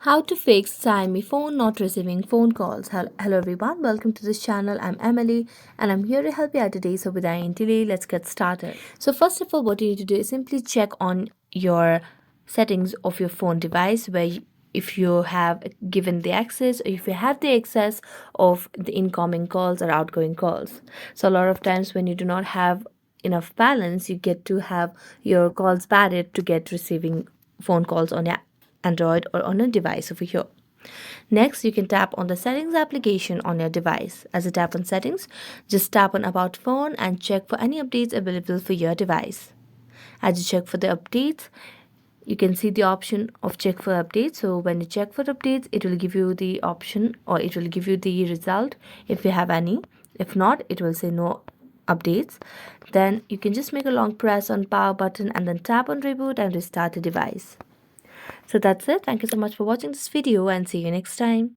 How to fix Xiaomi phone not receiving phone calls. Hello everyone, welcome to this channel. I'm Emily and I'm here to help you out today. So without any delay, let's get started. So first of all, what you need to do is simply check on your settings of your phone device if you have given the access or if you have the access of the incoming calls or outgoing calls. So a lot of times when you do not have enough balance, you get to have your calls padded to get receiving phone calls on your Android or on a device over here. Next, you can tap on the settings application on your device. As you tap on settings, just tap on about phone and check for any updates available for your device. As you check for the updates, you can see the option of check for updates. So when you check for updates, it will give you the option or it will give you the result if you have any. If not, it will say no updates. Then you can just make a long press on power button and then tap on reboot and restart the device. So that's it. Thank you so much for watching this video and see you next time.